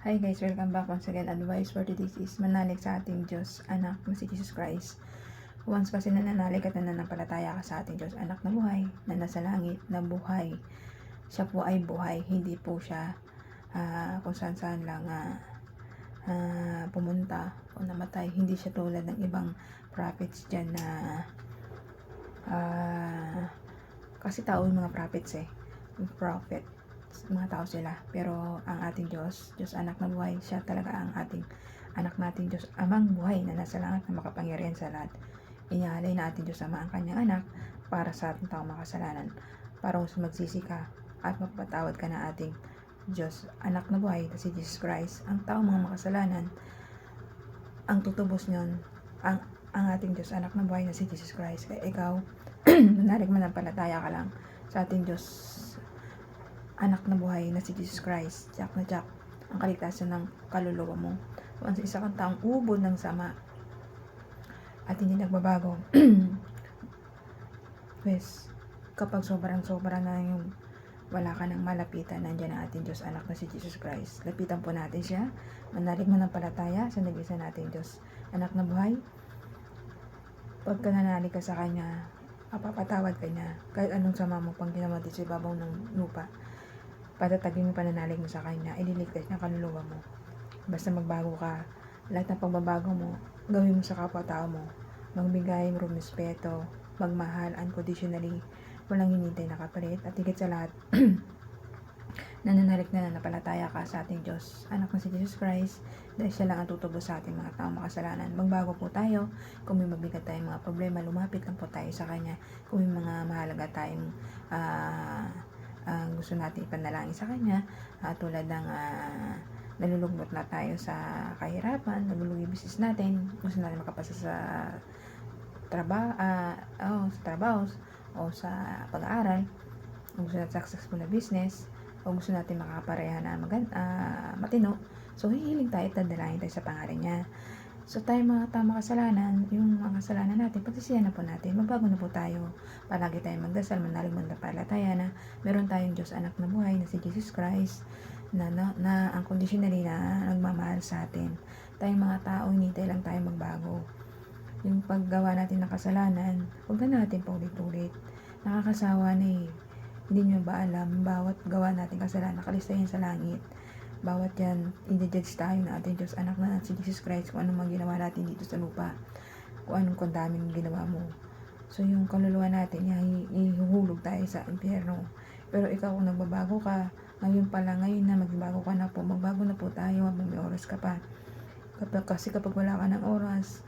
Hi guys, welcome back once again. Advice for today is manalig sa ating Diyos, anak na si Jesus Christ. Once kasi nananalig at nananampalataya ka sa ating Diyos, anak na buhay, na nasa langit, na buhay. Siya po ay buhay, hindi po siya kung saan lang pumunta o namatay. Hindi siya tulad ng ibang prophets dyan na kasi tao yung mga prophets prophet, mga tao sila, pero ang ating Diyos anak na buhay, siya talaga ang ating anak nating Diyos Amang buhay na nasa langit na makapangyarihan sa lahat. Inialay na ating Diyos Ama ang kanyang anak para sa ating taong makasalanan, para magsisi ka at magpatawad ka na ating Diyos anak na buhay na si Jesus Christ. Ang taong mga makasalanan, ang tutubos nyon, ang ating Diyos anak na buhay na si Jesus Christ. Kaya ikaw, manalig manampalataya ka lang sa ating Diyos anak na buhay na si Jesus Christ, Jack na Jack, ang kaligtasan ng kaluluwa mo. Once isa kang taong ubod ng sama at hindi nagbabago, pues, kapag sobrang na yung wala ka nang malapitan, nandiyan ang ating Diyos anak na si Jesus Christ. Lapitan po natin siya, manalig manampalataya sa nag-isa nating Diyos anak na buhay. Pagka nanalig ka sa Kanya, mapapatawad ka niya kahit anong sama mo pang ginawa dito sa ibabaw ng lupa. Patatagin mo pananalig mo sa Kanya, ililigtas niya kaluluwa mo. Basta magbago ka, lahat ng pagbabago mo, gawin mo sa kapwa-tao mo. Magbigay, rumispeto, magmahal, unconditionally, walang hinintay na kapalit, at higit sa lahat, nananalig na napalataya ka sa ating Diyos, anak na si Jesus Christ, dahil siya lang ang tutubos sa ating mga taong makasalanan. Magbago po tayo, kung may mabigat tayong mga problema, lumapit lang po tayo sa Kanya. Kung may mga mahalaga tayong gusto natin ipanalangin sa Kanya, tulad ng nalulugmot na tayo sa kahirapan, nagulugi business natin, gusto natin makapasa sa trabaho o sa pag-aaral, gusto natin successful na business, o gusto natin makakapareha na matino, so hihiling tayo at dadalangin tayo sa pangalan niya. So tayo mga tama kasalanan, yung mga kasalanan natin, pagsisihan na po natin, magbago na po tayo. Palagi tayong magdasal, manalig manampalataya na meron tayong Diyos anak na buhay na si Jesus Christ, na unconditionally na nagmamahal sa atin. Tayong mga tao, hinintay lang tayo magbago. Yung paggawa natin ng kasalanan, huwag na natin paulit-ulit. Nakakasawa na Hindi nyo ba alam, bawat gawa natin kasalanan, nakalista yan sa langit. Bawat yan, i-judge tayo na ating Diyos anak na si Jesus Christ kung anong mga ginawa natin dito sa lupa, kung anong kondaming ginawa mo. So yung kaluluwa natin, ihuhulog tayo sa impyerno. Pero ikaw kung nagbabago ka, ngayon na magbago ka na po, magbago na po tayo habang may oras ka pa. Kasi kapag wala ka ng oras,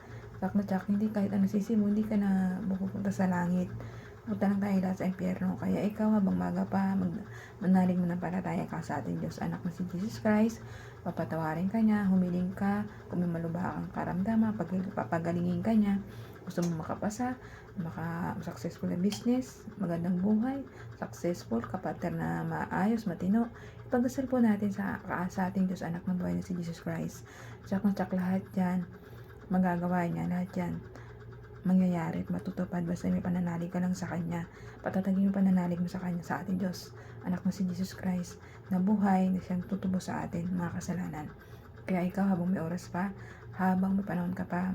hindi kahit ano sisi mo, hindi ka na pupunta sa langit. Punta lang tayo lahat sa impyerno. Kaya ikaw habang maga pa, manalig mo ng palataya ka sa ating Diyos anak na si Jesus Christ. Papatawarin ka niya, humiling ka, kung may malubha kang karamdaman, papagalingin ka niya. Gusto mo makapasa, successful na business, magandang buhay, successful, kapatid na maayos, matino. Ipagdasal po natin sa ating Diyos anak ng buhay na si Jesus Christ. Tsak lahat yan, magagawa niya lahat yan. Mangyayari at matutupad basta may pananalig ka lang sa Kanya. Patatagin yung pananalig mo sa Kanya, sa ating Diyos anak mo si Jesus Christ na buhay na siyang tutubos sa atin mga kasalanan. Kaya ikaw habang may oras pa, habang may panahon ka pa,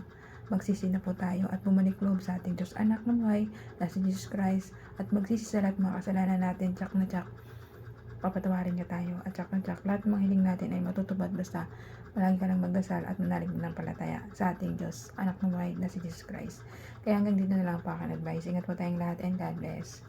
magsisi na po tayo at bumalik loob sa ating Diyos anak na buhay na si Jesus Christ, at magsisi sa lahat mga kasalanan natin. Tsak na tsak, papatawarin niya tayo, at tsak na tsak, lahat ng mga hiling natin ay matutupad basta palagi ka lang magdasal at manalig ng palataya sa ating Diyos anak ng buhay na si Jesus Christ. Kaya hanggang dito na lang po ako advice. Ingat po tayong lahat and God bless.